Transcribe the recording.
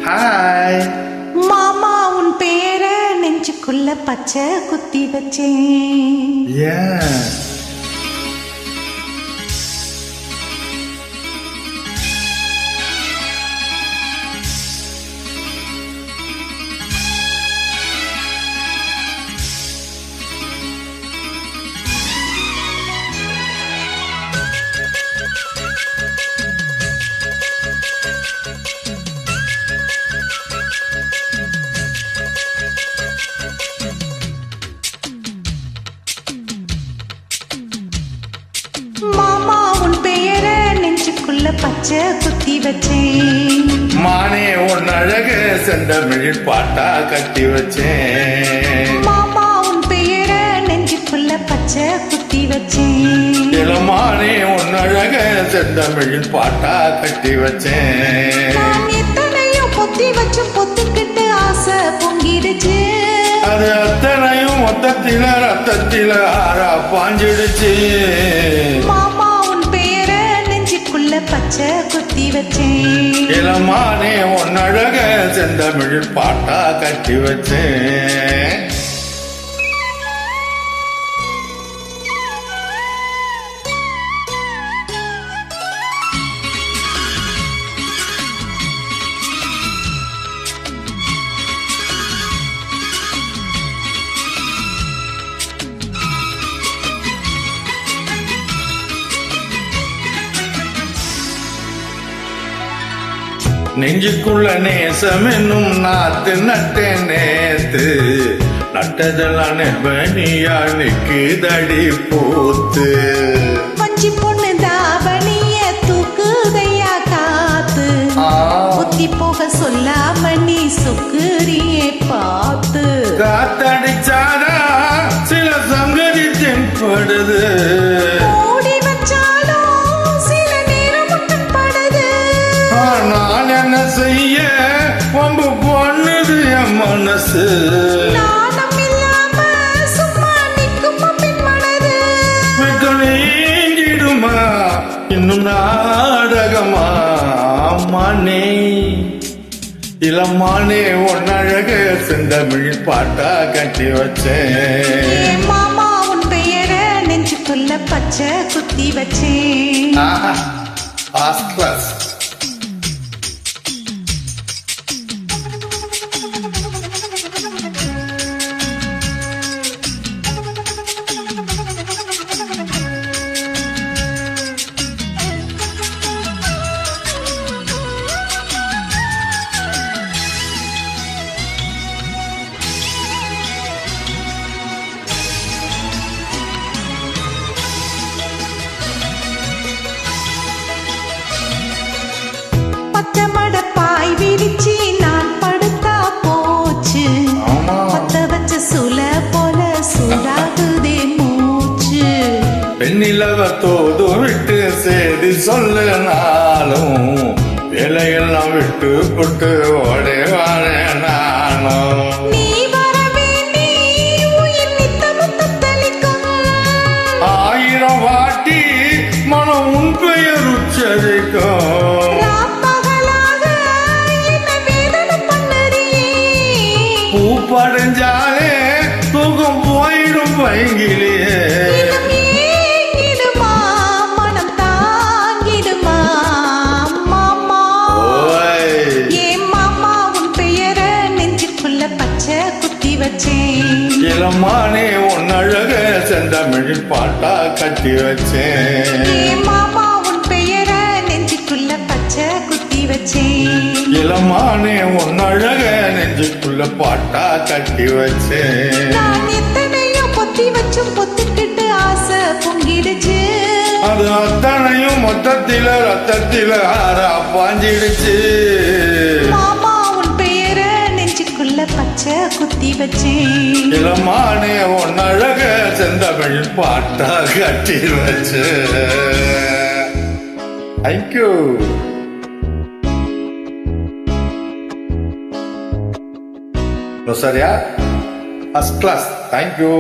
Hi மாமா, உன் பேர நெஞ்சுக்குள்ள பச்சை குத்தி வச்சேன். ஏன் மாமா, உன் பெயர நெஞ்சுக்குள்ள பச்சை குத்தி வச்சேன். மானே உன் அழக செந்தமிழில் பாட்டா கட்டி வச்சேன். மாமா, உன் பெயர நெஞ்சுக்குள்ள பச்சை குத்தி வச்சேன். இளமானே உன் அழக செந்தமிழில் பாட்டா கட்டி வச்சேன். நான் எத்தனையோ பொத்தி வச்சு பொத்துக்கிட்டு ஆசை பொங்கிடுச்சு. அது அத்தனையும் மொத்தத்தில ரத்தத்தில ஆறா பாஞ்சிடுச்சு. மாமா, உன் பெயர நெஞ்சுக்குள்ள பச்சை குத்தி வச்சேன். இளமானே உன் அழக செந்தமிழில் பாட்டா கட்டி வச்சேன். நெஞ்சுக்குள்ள நேசம் என்னும் நாத்து நட்டேன் நேத்து. நட்டதெல்லாம் நெபனியா நிக்குதடி பூத்து. பச்சி பொண்ணு தாவணிய தூக்குதையா காத்து. புத்தி போக சொல்லாம நீ சுக்குரியே பார்த்து. காத்தடிச்சாடா சில சங்கதி தென்படுது. ஓடி வச்சாலும் சில நேரம் முட்டப்படுது. நான் என்ன செய்ய வம்பு பண்ணுது என் மனசு. நாணம் இல்லாம சும்மா நிக்கும் பின் மனது. விட்டு நீங்கிடுமா இன்னும் நாடகமா? மானே இளமானே உன் அழக செந்தமிழில் பாட்டா கட்டி வச்சேன். மாமா, உன் பெயர நெஞ்சுக்குள்ள பச்சை குத்தி வச்சேன். First class. பச்சமட பாய் விரிச்சி நான் படுத்தா போச்சு. பத்த வச்ச சுல போல சூடாகுதே மூச்சு. பெண்ணிலவ தோது விட்டு சேதி சொல்லனாலும் வேலையெல்லாம் விட்டு புட்டு ஓடே வாழ நானும். நீ வர வேண்டி உயிர் நித்தமும் தத்தளிக்கும். 1000 வாட்டி மனம் உன் பெயர் உச்சரிக்கும். ராப்பகலாக என்ன வேதனை பண்ணுறியே. பூ படைஞ்சாலே தூக்கம் போயிடும் பைங்கிலேயே. இனம் ஏங்கிடுமா, மனம் தாங்கிடுமா மாமா. ஏன் மாமா, உன் பெயர நெஞ்சுக்குள்ள பச்சை குத்தி வச்சேன். இளமானே உன் அழக செந்தமிழில் பாட்டா கட்டி வச்சேன். ஏன் மாமா, உன் பெயர நெஞ்சுக்குள்ள பச்சை குத்தி வச்சேன். இளமானே உன் அழக நெஞ்சுக்குள்ள பாட்டா கட்டி வச்சேன். நான் எத்தனையோ பொத்தி வச்சும் பொத்துக்கிட்டு ஆசை பொங்கிடுச்சு. அது அத்தனையும் மொத்தத்தில ரத்தத்தில ஆறா பாஞ்சிடுச்சு. மாமா, உன் பெயர நெஞ்சுக்குள்ள பச்சை குத்தி வச்சேன். இளமானே உன் அழக செந்தமிழில் பாட்டா கட்டி வச்சேன். Thank you. Rosaria, first class. Thank you.